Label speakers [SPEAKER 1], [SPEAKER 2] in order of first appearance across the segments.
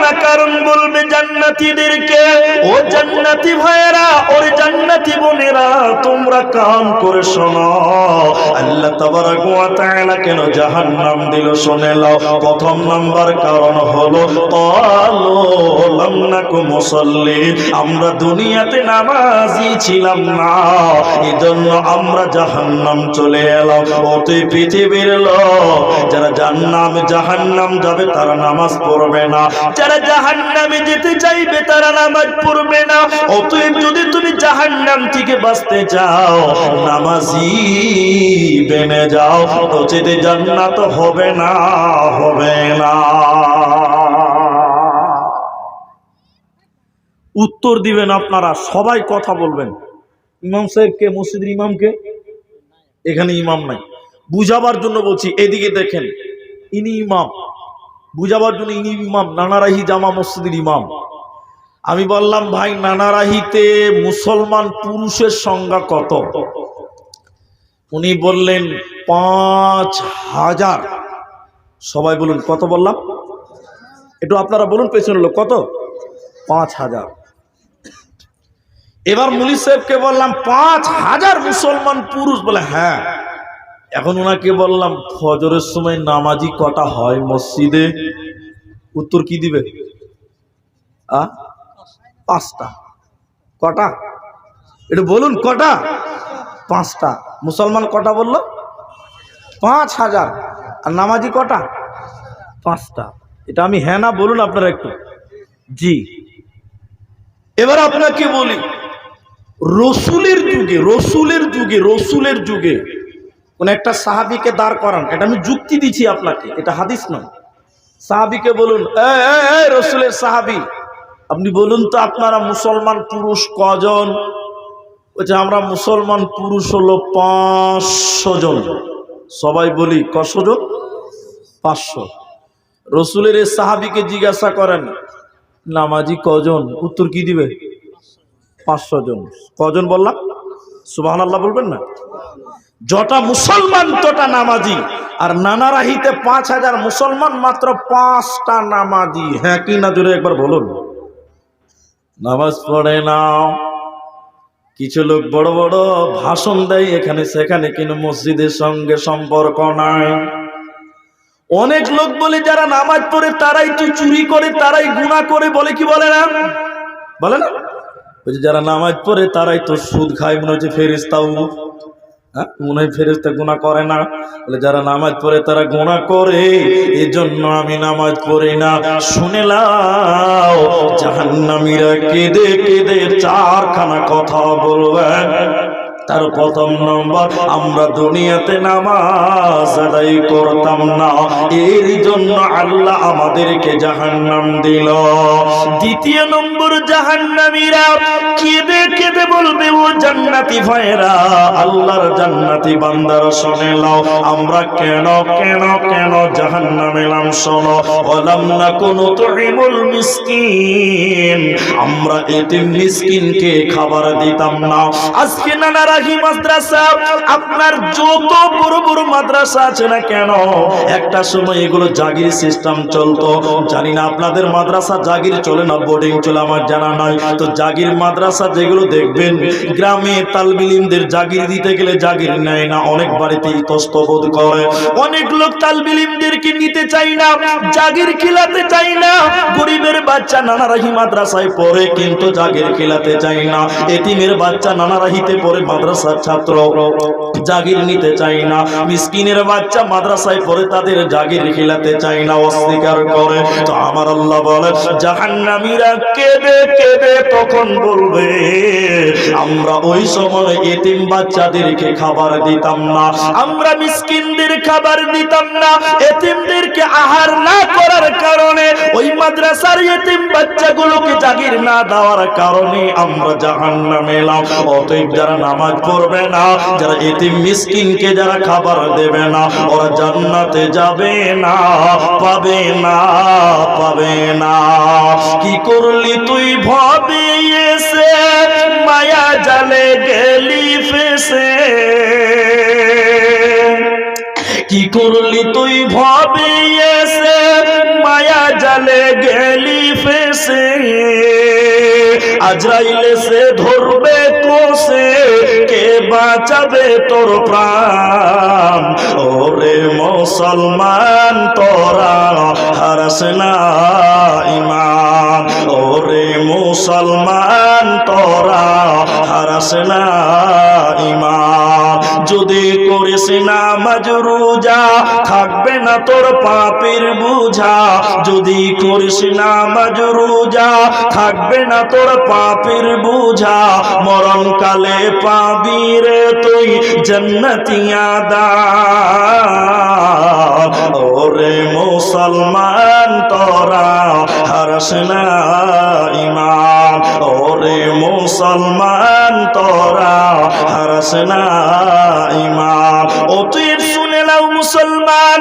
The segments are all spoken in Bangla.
[SPEAKER 1] না, কারণ বলবে জান্নাতীদেরকে, ও জান্নাতি ভাইয়েরা, ওর জান্নাতি বোনেরা, তোমরা কান করে শোনো, আল্লাহ তাবারক ওয়া তাআলা কেন জাহান্নাম দিল শুনে নাও। প্রথম নাম্বার কারণ হলো ক্বালু লাম নাকু মুসাল্লিন, আমরা দুনিয়াতে নামাজি ছিলাম না, এজন্য আমরা জাহান্নাম চলে এলাম। ওতে পৃথিবীর লোক যারা জাহান্নাম যাবে তারা নামাজ পড়বে না, যারা জাহান্নামে যেতে চাইবে তারা নামাজ পড়বে না। অতএব যদি তুমি জাহান্নাম থেকে বাঁচতে চাও, নামাজি বেনে যাও, নচেতে জান্নাত হবে না, হবে না। উত্তর দিবেন আপনারা, সবাই কথা বলবেন। ইমাম সাহেবকে, মসজিদের ইমামকে, এখানে ইমাম নাই, বুঝাবার জন্য বলছি, এদিকে দেখেন, ইনি ইমাম, বুঝাবার জন্য ইনি ইমাম, নানারাহি জামা মসজিদের ইমাম। আমি বললাম, ভাই নানারাহিতে মুসলমান পুরুষের সংখ্যা কত? উনি বললেন ৫,০০০। সবাই বলুন কত বললাম? একটু আপনারা বলুন পেছনের লোক কত? ৫,০০০। এবার মুলি সাহেবকে বললাম ৫,০০০ মুসলমান পুরুষ, বলে হ্যাঁ। এখন ওনাকে বললাম ফজরের সময় নামাজি কটা হয় মসজিদে? উত্তর কি দিবে? ৫টা। কটা? একটু বলুন কটা? ৫টা। মুসলমান কটা বললো? ৫,০০০। আর নামাজি কটা? ৫টা। এটা আমি হ্যাঁ না বলুন আপনারা একটু। জি। এবার আপনাকে বলি, রসুলের যুগে কোন একটা সাহাবীকে দাঁড় করান, এটা আমি যুক্তি দিচ্ছি আপনাকে, এটা হাদিস নয়। সাহাবীকে বলুন, এই রসুলের সাহাবী, আপনি বলুন তো আপনারা মুসলমান পুরুষ কজন? বলছে আমরা মুসলমান পুরুষ হলো ৫০০ জন। সবাই বলি কশো জন? ৫০০। রসুলের এই সাহাবীকে জিজ্ঞাসা করেন নামাজি কজন? উত্তর কি দিবে? ৫০০ জন। কজন বললাম? সুবহানাল্লাহ বলবেন না? যটা মুসলমান তটা নামাজি। আর নানারাহিতে ৫,০০০ মুসলমান, মাত্র ৫টা নামাজি। হ্যাঁ কি না জোরে একবার বলুন। নামাজ পড়ে না। কিছু লোক বড় বড় ভাষণ দেয় এখানে সেখানে, কিন্তু মসজিদের সঙ্গে সম্পর্ক নাই। অনেক লোক বলে যারা নামাজ পড়ে তারাই তো চুরি করে, তারাই গুনাহ করে, বলে কি বলে না? বলে না? যারা নামাজ পড়ে তারাই তো সুদ খায়, মনে হচ্ছে ফেরেশতাও, হ্যাঁ মনে হয় ফেরেশতা গুনাহ করে না। বলে যারা নামাজ পড়ে তারা গুনাহ করে, এজন্য আমি নামাজ পড়ি না। শুনে নাও, জাহান্নামীরা কেঁদে কেঁদে 4খানা কথা বলবে। তার প্রথম নম্বর, আমরা দুনিয়াতে নামাজ আদায় করতাম না, এর জন্য আল্লাহ আমাদেরকে জাহান্নাম দিল। দ্বিতীয় নম্বর, জাহান্নামীরা কেঁদে কেঁদে বলবে, ও জান্নাতি ভাইরা, আল্লাহর জান্নাতি বান্দারা শুনে নাও, আমরা কেন কেন কেন জাহান্নামে এলাম শোনো। ওয়ালাম নাকুনু তুইমুল মিসকিন, আমরা এতিম মিসকিনকে খাবার দিতাম না। আজকে নানারাহি মাদ্রাসা, আপনার যত বড় বড় মাদ্রাসা আছে না কেন, একটা সময় এগুলো জাগির সিস্টেম চলতো। জানি না আপনাদের মাদ্রাসা জাগির চলে না বোর্ডিং চলে, আমার জানা নাই। তো জাগির মাদ্রাসা যেগুলো দেখবেন, গ্রামে তালবিল ইলমদের জাগির দিতে গেলে জাগির নেয় না, অনেক বাড়িতে ইতস্তবোধ করে। অনেক লোক তালবিল ইলমদেরকে নিতে চাই না, জাগির খিলাতে চাই না। গরিবের বাচ্চা নানারাহি মাদ্রাসায় পড়ে, কিন্তু জাগির খিলাতে চাই না। এতিমের বাচ্চা নানারাহিতে পড়ে, মাদ্রাসার ছাত্র জাগির নিতে চাই না। মিসকিনের বাচ্চা মাদ্রাসায় পড়ে, তাদের জাগির খিলাতে চাই না, অস্বীকার করে। তো আমার আল্লাহ বলে, জাহান্নামীরা কেঁদে কেঁদে তখন বলবে, আমরা ওই সময় এতিম বাচ্চাদেরকে খাবার দিতাম না, আমরা মিসকিনদের খাবার দিতাম না। এতিমদেরকে আহার না করার কারণে, ওই মাদ্রাসার এতিম বাচ্চাগুলোকে জাগির না দেওয়ার কারণে আমরা জাহান্নামে এলাম। অতএব যারা নামাজ পড়বে না, যারা এতিম মিসকিনকে যারা খাবার দেবে না, ওরা জান্নাতে যাবে না, পাবে না, পাবে না। কি করলি তুই ভাবে এসে, মায়া জালে গেলি ফেসে। কি করলি তুই ভাবে এসে, মায়া জালে গেলি সে আজরাইলে সে ধরবে কোষে, কে বাঁচাবে তোর প্রাণ? ওরে মুসলমান তোরা হারাস না ঈমান, ওরে মুসলমান তোরা হারাস না ঈমান। যদি করিস নামাজ রোজা থাকবে না তোর পাপের বোঝা, যদি করিস নামাজ রোজা থাকবে না তোর পাপের বোঝা। মরণকালে পাবি রে তুই জান্নাতি আদাব। ওরে মুসলমান তোরা হারাস না ঈমান, ওরে মুসলমান তোরা হারাস না ঈমান। অতএব শুনে নাও মুসলমান,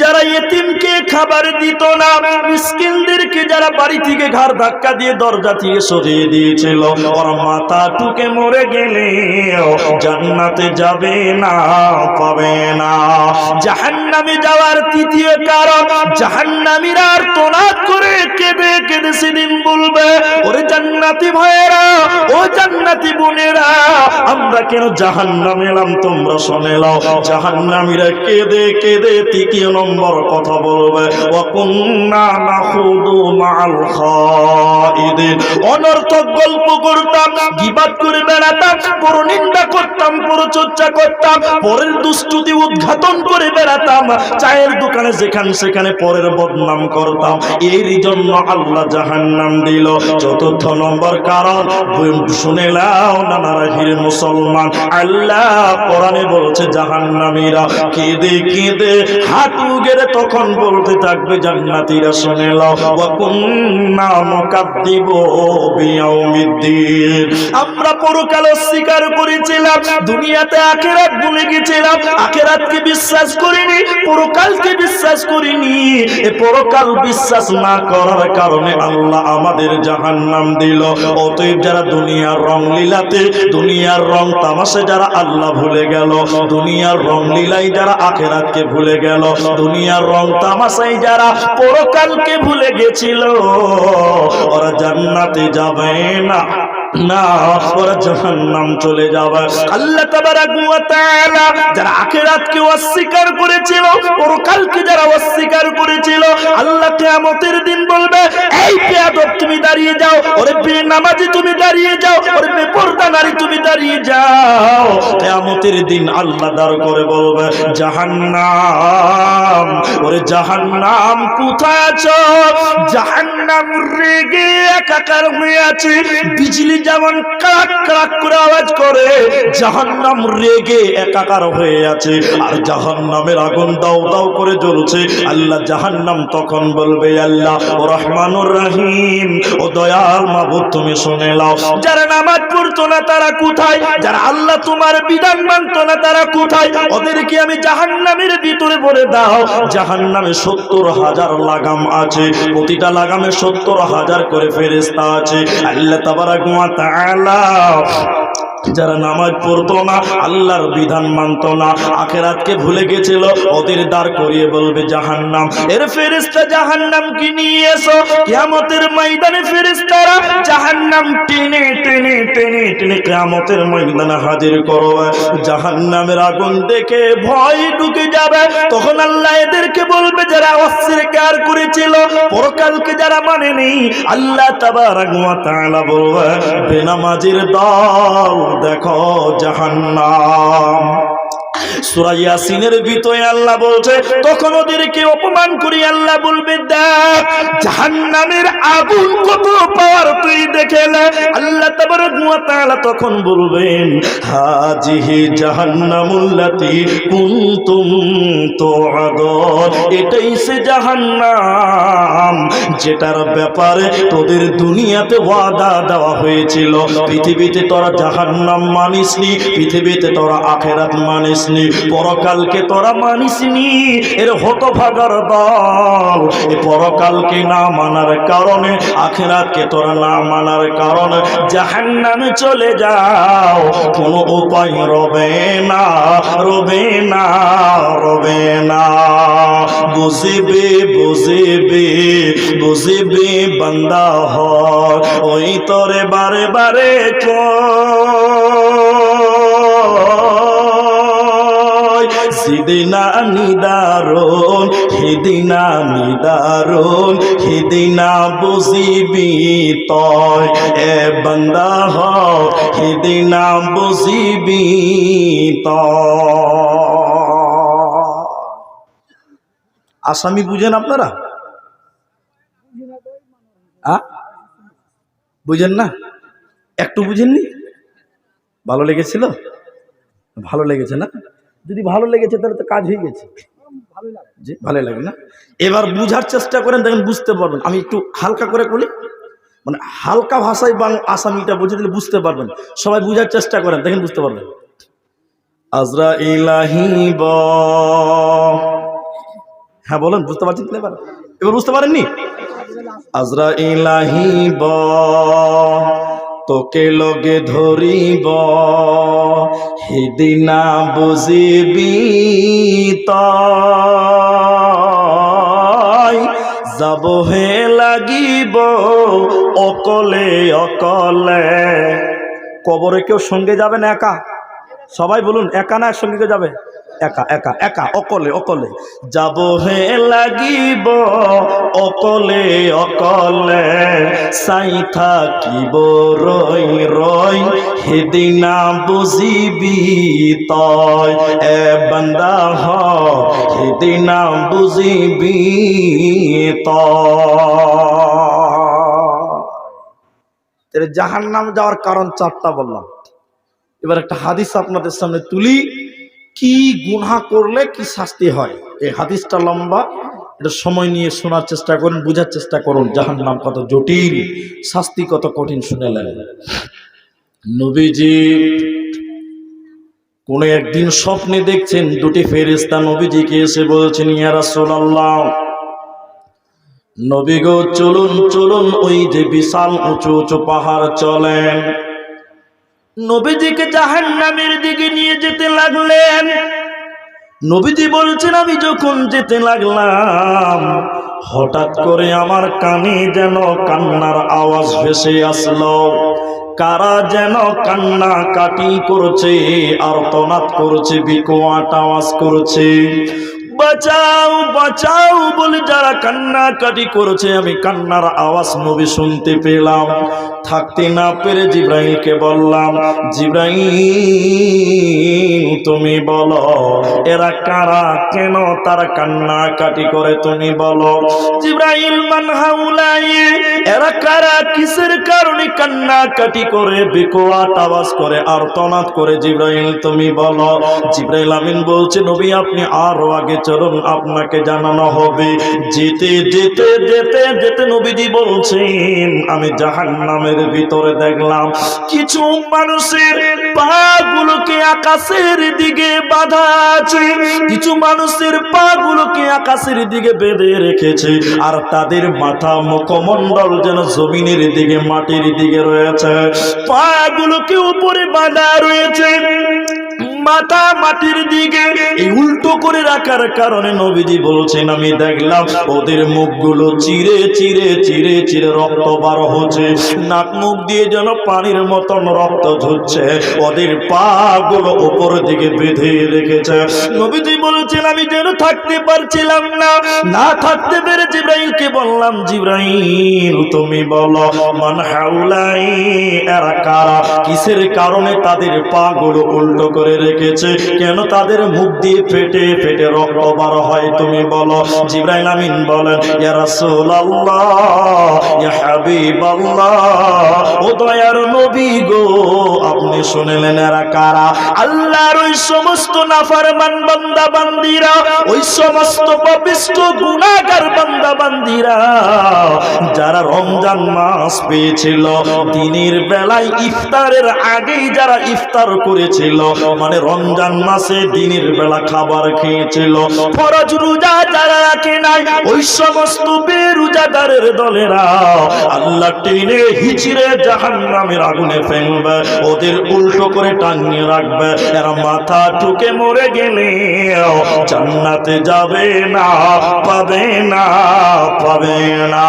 [SPEAKER 1] যারা ইতিমকে খাবার দিত না, মিসকিনদেরকে যারা বাড়ি থেকে ঘাড় ধাক্কা দিয়ে দরজা থেকে সরিয়ে দিয়েছিল, ওর মাথা টুকে মরে গেলে জান্নাতে যাবে না, পাবে না। জাহান্নামে যাওয়ার তৃতীয় কারণ, জাহান্নামীরা আর্তনাদ করে কেঁদে কেঁদে সেদিন বলবে, ওরে জান্নাতি ভাইয়েরা, ও জান্নাতি বোনেরা, আমরা কেন জাহান্নামে এলাম তোমরা শুনে নাও। জাহান্নামীরা কেঁদে কেঁদে তৃতীয় নম্বর কথা বলবে, ওয়াকুন্না নাখুদু মাআল খাইদিন। অনর্থক গল্প করতাম, গীবাত করে বেড়াতাম, পরনিন্দা করতাম, পরচর্চা করতাম, পরের দুষ্টুতি উদ্ঘাটন করে বেড়াতাম, চায়ের দোকানে যেখানে সেখানে পরের বদনাম করতাম। এর জন্য আল্লাহ জাহান্নাম দিল। চতুর্থ নম্বর কারণ শুনে নাও নানারা হিরে মুসলমান, আল্লাহ কোরআনে বলছে জাহান্নামীরা কেঁদে কেঁদে হাঁটু গেড়ে তখন বলতে থাকবে জান্নাতীরা শুনে নাও, ওয়া কুন্না মুকাদ্দিবু বিয়াউমিদ্দিন। আমরা পরকাল অস্বীকার করেছিলাম, দুনিয়াতে আখিরাত ভুলে গেছিলাম, আখিরাতকে বিশ্বাস করিনি, পরকালকে বিশ্বাস করিনি। এ পরকাল বিশ্বাস না করার কারণে আল্লাহ আমাদের জাহান্নাম দিল। অতএব যারা দুনিয়ার রং লীলাতে, দুনিয়ার রং তামাশে যারা আল্লাহ ভুলে গেল, দুনিয়ার রং লীলাই যারা আখিরাতকে ভুলে গেল, দুনিয়ার রং তামাশাই যারা পরকালকে ভুলে গেছিল, ওরা জান্নাতে যাবে না, না ওরা জাহান্নাম চলে যাবে। আল্লাহ তাবারাক ওয়া তাআলা যারা আখিরাতকে অস্বীকার করেছিল, পরকালকে যারা অস্বীকার করেছিল, আল্লাহ কিয়ামতের দিন বলবে, এই বেয়াদব তুমি দাঁড়িয়ে যাও, ওরে বেনামাজি তুমি দাঁড়িয়ে যাও, ওরে বেপরদা নারী তুমি দাঁড়িয়ে যাও। কিয়ামতের দিন আল্লাহ দাঁড় করে বলবে, জাহান্নাম, ওরে জাহান্নাম কোথায় আছো? জাহান্নাম রেগে একাকার হয়ে আছে, বিজলি যেমন কাক কাক করে আওয়াজ করে, জাহান্নাম রেগে একাকার হয়ে আছে, আর জাহান্নামের আগুন দাও দাও করে জ্বলছে। আল্লাহ জাহান্নাম তখন বলবে, আল্লাহ ও রহমানুর রহিম, ও দয়াল মাবুদ তুমি শুনে নাও, যারা নামাজ পড়তো না তারা কোথায়? যারা আল্লাহ তোমার বিধান মানতো না তারা কোথায়? ওদেরকে আমি জাহান্নামের ভিতরে ভরে দাও। জাহান্নামে 70,000 লাগাম আছে, প্রতিটা লাগামে 70,000 করে ফেরেশতা আছে। আল্লাহ তাবারাক ওয়া তাআলা যারা নামাজ পড়তো না, আল্লাহর বিধান মানতো না, আখিরাতকে ভুলে গেছিল, ওদের দাঁড় করিয়ে বলবে জাহান্নাম। এর ফেরেশতা জাহান্নামকে নিয়ে এসো। কিয়ামতের ময়দানে ফেরেশতারা জাহান্নাম টেনে টেনে টেনে টেনে কিয়ামতের ময়দানে হাজির করবে। জাহান্নামের আগুন দেখে ভয় ঢুকে যাবে। তখন আল্লাহ এদেরকে বলবে, যারা অস্বীকার করেছিল, পরকালকে যারা মানেনি, আল্লাহ তাবারাক ওয়া তাআলা বলবে, বেনামাজির দল দেখো জাহান্নাম। সূরা ইয়াসিনের ভিতরে আল্লাহ বলছে, তখন ওদেরকে অপমান করে আল্লাহ বলবে, দেখ জাহান্নামের আগুন কত পাওয়ার তুই দেখে নে। আল্লাহ তাবারাক ওয়া তাআলা তখন বলবেন, হাজিহি জাহান্নামুল্লাতী কুনতুম তুআদুন, এটাই সে জাহান্নাম যেটার ব্যাপারে তোদের দুনিয়াতে ওয়াদা দেওয়া হয়েছিল। পৃথিবীতে তোরা জাহান্নাম মানিসনি, পৃথিবীতে তোরা আখিরাত মানিসনি, পরকালকে তোরা মানিসনি। এর হতভাগার দল, এই পরকালকে না মানার কারণে, আখিরাতকে তোরা না মানার কারণে জাহান্নামে চলে যাও। কোনো উপায় রবে না, রবে না, রবে না। বুঝিবে বুঝিবে বুঝিবি বান্দা হয় ওই তোরে বারে বারে সেদিনা নিদারুন সেদিনা নিদারুন সেদিনা বুঝিবি তয় এ বান্দা হয় সেদিনা বুঝিবি তয়। আসামি বুঝেন আপনারা? বুঝেন না? একটু বুঝেননি? ভালো লেগেছিল? ভালো লেগেছে না? যদি ভালো লেগেছে তাহলে তো কাজ হয়ে গেছে। জি ভালো লাগে না? এবার বুঝার চেষ্টা করেন, দেখেন বুঝতে পারবেন। আমি একটু হালকা করে বলি, মানে হালকা ভাষায় আসামিটা বুঝে দিলে বুঝতে পারবেন। সবাই বুঝার চেষ্টা করেন, দেখেন বুঝতে পারবেন। আজরাইল আহিব, হ্যাঁ বলেন, বুঝতে পারছেন? এবার বুঝতে পারেননি? আজরাইল আহিব তোকে লগে ধরিব সেদিনা বুঝিবি তয় যাব হে লাগিব অকলে অকলে। কবরে কেউ সঙ্গে যাবে না একা? সবাই বলুন, একা না সঙ্গে কেউ যাবে? একা একা একা, অকলে অকলে যাব হে লাগিব অকলে অকলে। চাই থাকিব রই রই সেদিনা বুঝিবি তয় এ বান্দা হয় সেদিনা বুঝিবি তয়। জাহান্নাম যাওয়ার কারণ চারটা বললাম। এবার একটা হাদিস আপনাদের সামনে তুলি, কি গুনাহ করলে কি শাস্তি হয়। এই হাদিসটা লম্বা, এটা সময় নিয়ে শোনার চেষ্টা করুন, বুঝার চেষ্টা করুন। জাহান্নাম কত জটিল, শাস্তি কত কঠিন শুনেলেন। নবীজি কোন একদিন স্বপ্নে দেখছেন দুটি ফেরেশতা নবীজিকে এসে বলছেন, ইয়া রাসূলুল্লাহ, নবী গো চলুন চলুন, ওই যে বিশাল উঁচু উঁচু পাহাড় চলেন। নবীজিকে জাহান্নামের দিকে নিয়ে যেতে লাগলেন। নবীজি বলছেন, আমি যখন যেতে লাগলাম হঠাৎ করে আমার কানে যেন কান্নার আওয়াজ ভেসে আসলো। কারা যেন কান্না কাটি করছে, আর্তনাদ করছে, বিকট আওয়াজ করছে, বাঁচাও বাঁচাও বলে যারা কান্না কাটি করেছে। আমি কান্নার আওয়াজ নবী শুনতে পেলাম। থাকতে না পেরে জিব্রাইলকে বললাম, জিব্রাইল তুমি বলো এরা কারা, কেন তারা কান্না কাটি করে, তুমি বলো। জিব্রাইল, মান হাউলাই, এরা কারা, কিসের কারণে কান্না কাটি করে, বিকট আওয়াজ করে, আর্তনাদ করে, জিব্রাইল তুমি বলো। জিব্রাইল আমিন বলছে, নবী আপনি আরো আগে চলুন, আপনাকে জানানো হবে। যেতে যেতে যেতে যেতে নবীজি বলছেন, আমি জাহান্নামের ভিতরে দেখলাম কিছু মানুষের পা গুলোকে আকাশের দিকে বাঁধা আছে, কিছু মানুষের পা গুলোকে আকাশের দিকে বেঁধে রেখেছে, আর তাদের মাথা মুখমণ্ডল যেন জমিনের দিকে, মাটির দিকে রয়েছে। পা গুলোকে উপরে বাঁধা রয়েছে, মাথা মাটির দিকে। এই উল্টো করে রাখার কারণে নবীজি বলছেন, আমি দেখলাম ওদের মুখগুলো চিরে চিরে চিরে চিরে রক্ত বার হচ্ছে, নাক মুখ দিয়ে যেন পানির মতন রক্ত ঝরছে। ওদের পা গুলো উপর দিকে বেঁধে রেখেছে। নবীজি বলছেন, আমি যেন থাকতে পারছিলাম না, না থাকতে পেরে জিব্রাইলকে বললাম, জিব্রাইল তুমি বলো, মান হাউলাই, এরা কারা, কিসের কারণে তাদের পা গুলো উল্টো করে রেখেছে, কেন তাদের মুখ দিয়ে ফেটে ফেটে রক্ত বার হয়, তুমি বলো। জিব্রাইল আমিন বলেন, ইয়া রাসূলুল্লাহ, ইয়া হাবিবাল্লাহ, ও দয়ার নবী গো আপনি শুনলেন এরা কারা? আল্লাহর ওই সমস্ত নাফরমান বান্দা বান্দীরা, ওই সমস্ত পাপিষ্ঠ গুনাহগার বান্দা বান্দীরা যারা রমজান মাস পেয়েছিল, দিনের বেলায় ইফতারের আগেই যারা ইফতার করেছিল, মানে রমজান মাসে দিনের বেলা খাবার খেয়েছিল, ফরজ রোজা যারা রাখে নাই, ওই সমস্ত বেরোজাদারের দলেরা আল্লাহ টেনে হিচড়ে জাহান্নামের আগুনে ফেলবে, ওদের উল্টো করে টাঙিয়ে রাখবে। এরা মাথা ঠুকে মরে গেলে জান্নাতে যাবে না, পাবে না
[SPEAKER 2] হবে না।